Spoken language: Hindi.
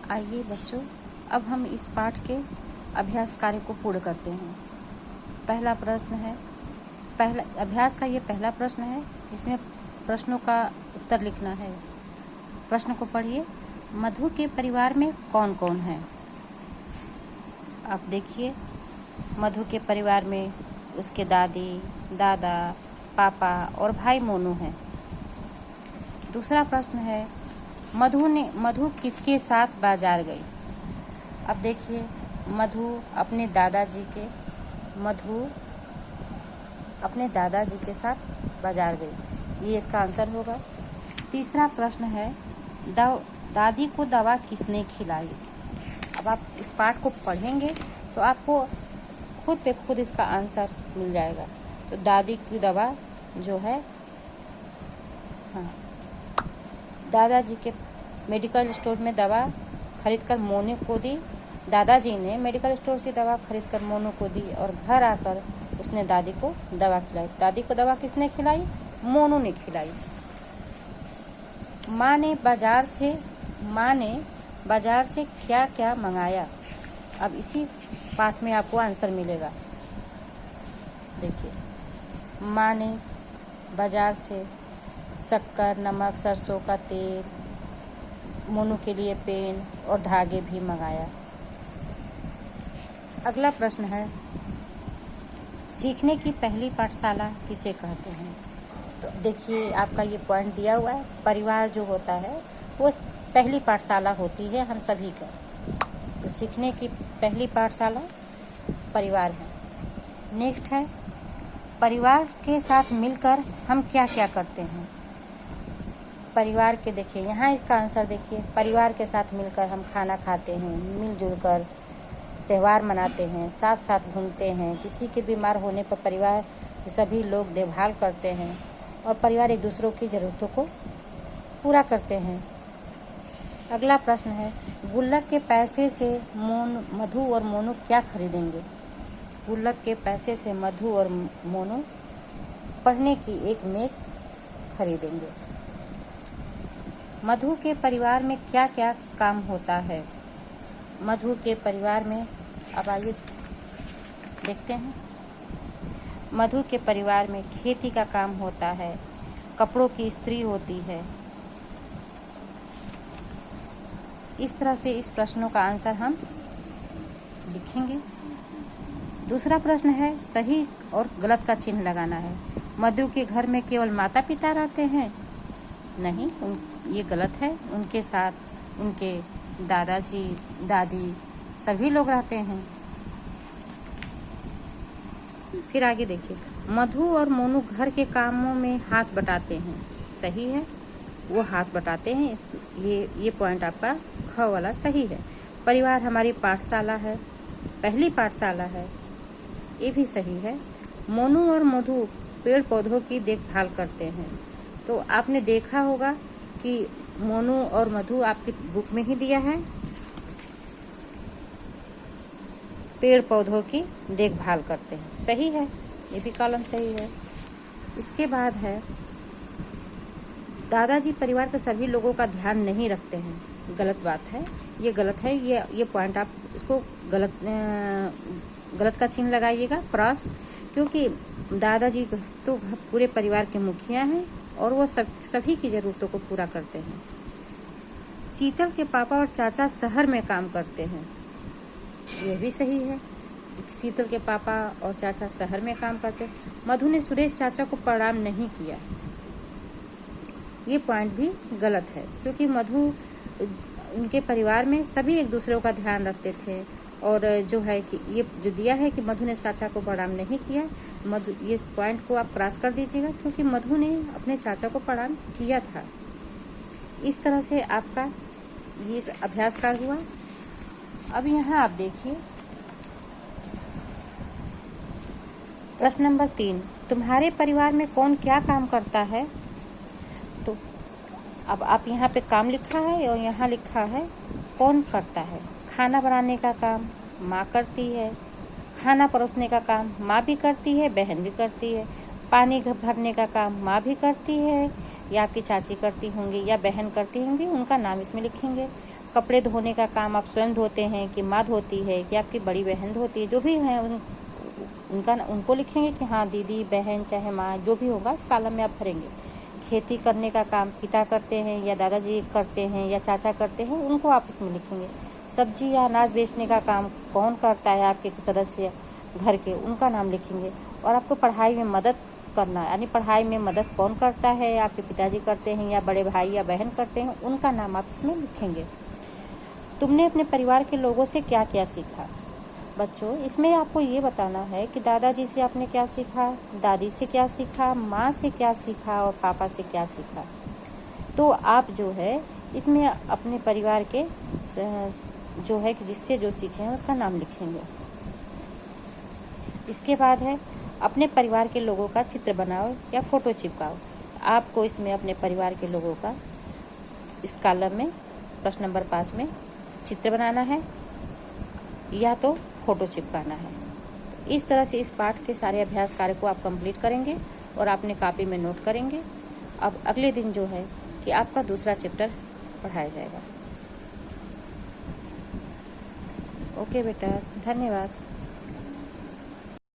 आइए बच्चों, अब हम इस पाठ के अभ्यास कार्य को पूर्ण करते हैं। पहला प्रश्न है, अभ्यास का ये पहला प्रश्न है जिसमें प्रश्नों का उत्तर लिखना है। प्रश्न को पढ़िए। मधु के परिवार में कौन कौन है? आप देखिए, मधु के परिवार में उसके दादी, दादा, पापा और भाई मोनू हैं। दूसरा प्रश्न है, मधु किसके साथ बाजार गई? अब देखिए, मधु अपने दादाजी के साथ बाजार गई। ये इसका आंसर होगा। तीसरा प्रश्न है, दादी को दवा किसने खिलाई? अब आप इस पाठ को पढ़ेंगे तो आपको खुद पे खुद इसका आंसर मिल जाएगा। तो दादी की दवा जो है, दादाजी के मेडिकल स्टोर में दवा खरीदकर मोनू को दी। दादाजी ने मेडिकल स्टोर से दवा खरीदकर मोनू को दी और घर आकर उसने दादी को दवा खिलाई। दादी को दवा किसने खिलाई? मोनू ने खिलाई। माँ ने बाजार से क्या क्या मंगाया? अब इसी पाठ में आपको आंसर मिलेगा। देखिए, माँ ने बाजार से शक्कर, नमक, सरसों का तेल, मोनू के लिए पेन और धागे भी मंगाया। अगला प्रश्न है, सीखने की पहली पाठशाला किसे कहते हैं? तो देखिए, आपका ये पॉइंट दिया हुआ है। परिवार जो होता है वो पहली पाठशाला होती है हम सभी का। तो सीखने की पहली पाठशाला परिवार है। नेक्स्ट है, परिवार के साथ मिलकर हम क्या क्या करते हैं? परिवार के, देखिए यहाँ इसका आंसर देखिए, परिवार के साथ मिलकर हम खाना खाते हैं, मिलजुल कर त्यौहार मनाते हैं, साथ साथ घूमते हैं। किसी के बीमार होने पर परिवार के सभी लोग देखभाल करते हैं और परिवार एक दूसरों की ज़रूरतों को पूरा करते हैं। अगला प्रश्न है, गुल्लक के पैसे से मधु और मोनू क्या खरीदेंगे? गुल्लक के पैसे से मधु और मोनू पढ़ने की एक मेज खरीदेंगे। मधु के परिवार में क्या क्या काम होता है? मधु के परिवार में, अब आइए देखते हैं। मधु के परिवार में खेती का काम होता है, कपड़ों की इस्त्री होती है। इस तरह से इस प्रश्नों का आंसर हम लिखेंगे। दूसरा प्रश्न है, सही और गलत का चिन्ह लगाना है। मधु के घर में केवल माता पिता रहते हैं? नहीं, ये गलत है। उनके साथ उनके दादाजी, दादी सभी लोग रहते हैं। फिर आगे देखिए, मधु और मोनू घर के कामों में हाथ बटाते हैं। सही है, वो हाथ बटाते हैं। ये पॉइंट आपका ख वाला सही है। परिवार हमारी पाठशाला है, पहली पाठशाला है, ये भी सही है। मोनू और मधु पेड़ पौधों की देखभाल करते हैं। तो आपने देखा होगा कि मोनू और मधु आपकी बुक में ही दिया है, पेड़ पौधों की देखभाल करते हैं। सही है, ये भी कॉलम सही है। इसके बाद है, दादाजी परिवार के सभी लोगों का ध्यान नहीं रखते हैं। गलत बात है, ये गलत है। ये पॉइंट आप इसको गलत का चिन्ह लगाइएगा, क्रॉस, क्योंकि दादाजी तो पूरे परिवार के मुखिया हैं और वो सभी की जरूरतों को पूरा करते हैं। शीतल के पापा और चाचा शहर में काम करते हैं। यह भी सही है, शीतल के पापा और चाचा शहर में काम करते हैं। मधु ने सुरेश चाचा को प्रणाम नहीं किया। ये पॉइंट भी गलत है, क्योंकि मधु उनके परिवार में सभी एक दूसरे का ध्यान रखते थे। और जो है कि ये जो दिया है कि मधु ने चाचा को प्रणाम नहीं किया, ये पॉइंट को आप क्रॉस कर दीजिएगा, क्योंकि मधु ने अपने चाचा को प्रणाम किया था। इस तरह से आपका ये अभ्यास कार्य हुआ। अब यहाँ आप देखिए, प्रश्न नंबर 3, तुम्हारे परिवार में कौन क्या काम करता है? तो अब आप यहाँ पे काम लिखा है और यहाँ लिखा है कौन करता है। खाना बनाने का काम माँ करती है, खाना परोसने का काम माँ भी करती है, बहन भी करती है। पानी भरने का काम माँ भी करती है, या आपकी चाची करती होंगी या बहन करती होंगी, उनका नाम इसमें लिखेंगे। कपड़े धोने का काम आप स्वयं धोते हैं कि माँ धोती है कि आपकी बड़ी बहन धोती है, जो भी है उनको लिखेंगे कि हाँ दीदी, बहन, चाहे माँ, जो भी होगा इस कॉलम में आप भरेंगे। खेती करने का काम पिता करते हैं या दादाजी करते हैं या चाचा करते हैं, उनको आप इसमें लिखेंगे। सब्जी या अनाज बेचने का काम कौन करता है आपके सदस्य घर के, उनका नाम लिखेंगे। और आपको पढ़ाई में मदद करना, यानी पढ़ाई में मदद कौन करता है, आपके पिताजी करते हैं या बड़े भाई या बहन करते हैं, उनका नाम आप इसमें लिखेंगे। तुमने अपने परिवार के लोगों से क्या क्या सीखा। बच्चों, इसमें आपको ये बताना है कि दादाजी से आपने क्या सीखा, दादी से क्या सीखा, माँ से क्या सीखा और पापा से क्या सीखा। तो आप जो है इसमें अपने परिवार के जो है कि जिससे जो सीखे हैं उसका नाम लिखेंगे। इसके बाद है अपने परिवार के लोगों का चित्र बनाओ या फोटो चिपकाओ। आपको इसमें अपने परिवार के लोगों का इस कॉलम में प्रश्न नंबर 5 में चित्र बनाना है या तो फोटो चिपकाना है। इस तरह से इस पाठ के सारे अभ्यास कार्य को आप कंप्लीट करेंगे और अपने कॉपी में नोट करेंगे। अब अगले दिन जो है कि आपका दूसरा चैप्टर पढ़ाया जाएगा। ओके बेटा, धन्यवाद।